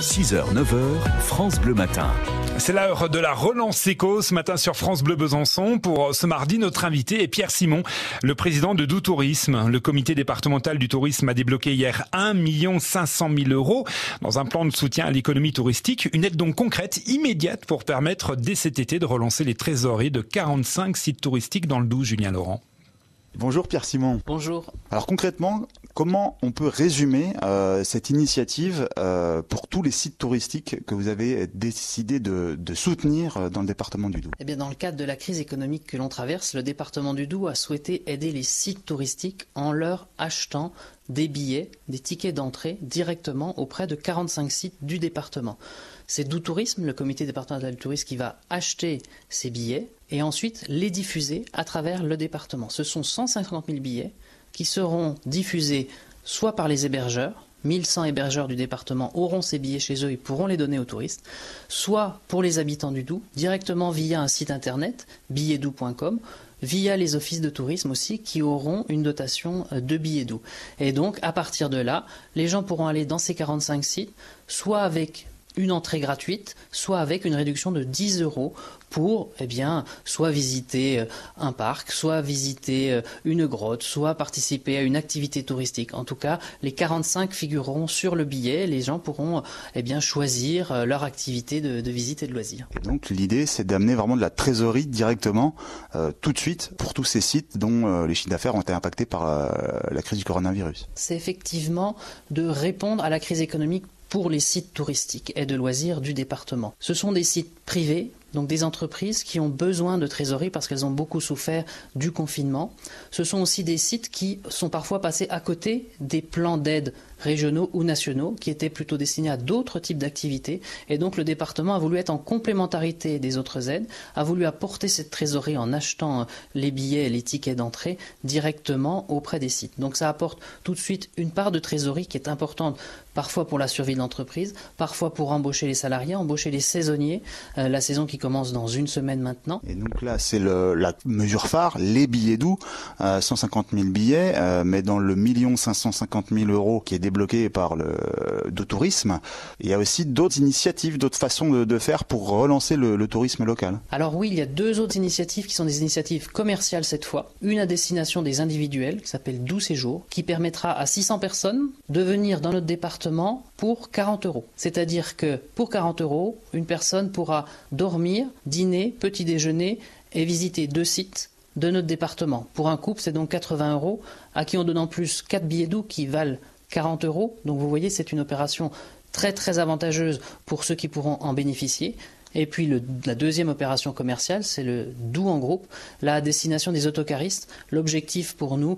6h, 9h, France Bleu Matin. C'est l'heure de la relance éco ce matin sur France Bleu Besançon. Pour ce mardi, notre invité est Pierre Simon, le président de Doux Tourisme. Le comité départemental du tourisme a débloqué hier 1 500 000 € dans un plan de soutien à l'économie touristique. Une aide donc concrète, immédiate pour permettre dès cet été de relancer les trésoreries de 45 sites touristiques dans le Doubs. Julien Laurent. Bonjour Pierre Simon. Bonjour. Alors concrètement, comment on peut résumer cette initiative pour tous les sites touristiques que vous avez décidé de soutenir dans le département du Doubs? Eh bien, dans le cadre de la crise économique que l'on traverse, le département du Doubs a souhaité aider les sites touristiques en leur achetant des billets, des tickets d'entrée directement auprès de 45 sites du département. C'est Doux Tourisme, le comité départemental du tourisme, qui va acheter ces billets et ensuite les diffuser à travers le département. Ce sont 150 000 billets qui seront diffusés soit par les hébergeurs, 1100 hébergeurs du département auront ces billets chez eux et pourront les donner aux touristes, soit pour les habitants du Doubs, directement via un site internet, billetdoubs.com, via les offices de tourisme aussi, qui auront une dotation de billets Doubs. Et donc, à partir de là, les gens pourront aller dans ces 45 sites, soit avec une entrée gratuite, soit avec une réduction de 10 € pour, soit visiter un parc, soit visiter une grotte, soit participer à une activité touristique. En tout cas, les 45 figureront sur le billet. Les gens pourront, choisir leur activité de visite et de loisirs. Et donc, l'idée, c'est d'amener vraiment de la trésorerie directement, tout de suite, pour tous ces sites dont les chiffres d'affaires ont été impactés par la crise du coronavirus. C'est effectivement de répondre à la crise économique pour les sites touristiques et de loisirs du département. Ce sont des sites privés, donc des entreprises qui ont besoin de trésorerie parce qu'elles ont beaucoup souffert du confinement. Ce sont aussi des sites qui sont parfois passés à côté des plans d'aide régionaux ou nationaux qui étaient plutôt destinés à d'autres types d'activités. Et donc le département a voulu être en complémentarité des autres aides, a voulu apporter cette trésorerie en achetant les billets et les tickets d'entrée directement auprès des sites. Donc ça apporte tout de suite une part de trésorerie qui est importante, parfois pour la survie de l'entreprise, parfois pour embaucher les salariés, embaucher les saisonniers, la saison qui commence dans une semaine maintenant. Et donc là, c'est la mesure phare, les billets Doubs, 150 000 billets, mais dans le 1 550 000 € qui est débloqué par le Doux Tourisme, il y a aussi d'autres initiatives, d'autres façons de faire pour relancer le tourisme local. Alors oui, il y a deux autres initiatives qui sont des initiatives commerciales cette fois. Une à destination des individuels, qui s'appelle Doux Séjour, qui permettra à 600 personnes de venir dans notre département pour 40 €. C'est-à-dire que pour 40 €, une personne pourra dormir, dîner, petit déjeuner et visiter 2 sites de notre département. Pour un couple, c'est donc 80 €, à qui on donne en plus 4 billets Doubs qui valent 40 €. Donc vous voyez, c'est une opération très très avantageuse pour ceux qui pourront en bénéficier. Et puis la deuxième opération commerciale, c'est le Doux en groupe, là à destination des autocaristes. L'objectif pour nous,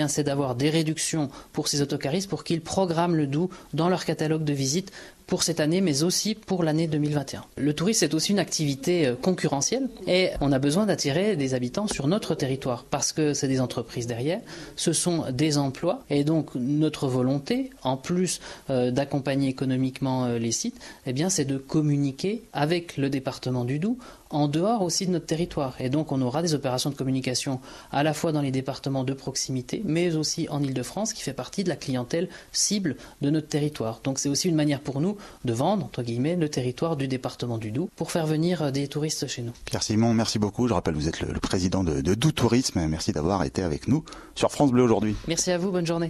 c'est d'avoir des réductions pour ces autocaristes pour qu'ils programment le Doux dans leur catalogue de visites pour cette année, mais aussi pour l'année 2021. Le tourisme, c'est aussi une activité concurrentielle et on a besoin d'attirer des habitants sur notre territoire parce que c'est des entreprises derrière, ce sont des emplois et donc notre volonté, en plus d'accompagner économiquement les sites, c'est de communiquer avec le département du Doubs en dehors aussi de notre territoire. Et donc on aura des opérations de communication à la fois dans les départements de proximité, mais aussi en Île-de-France, qui fait partie de la clientèle cible de notre territoire. Donc c'est aussi une manière pour nous de vendre, entre guillemets, le territoire du département du Doubs pour faire venir des touristes chez nous. Pierre Simon, merci beaucoup. Je rappelle, vous êtes le président de Doux Tourisme. Merci d'avoir été avec nous sur France Bleu aujourd'hui. Merci à vous, bonne journée.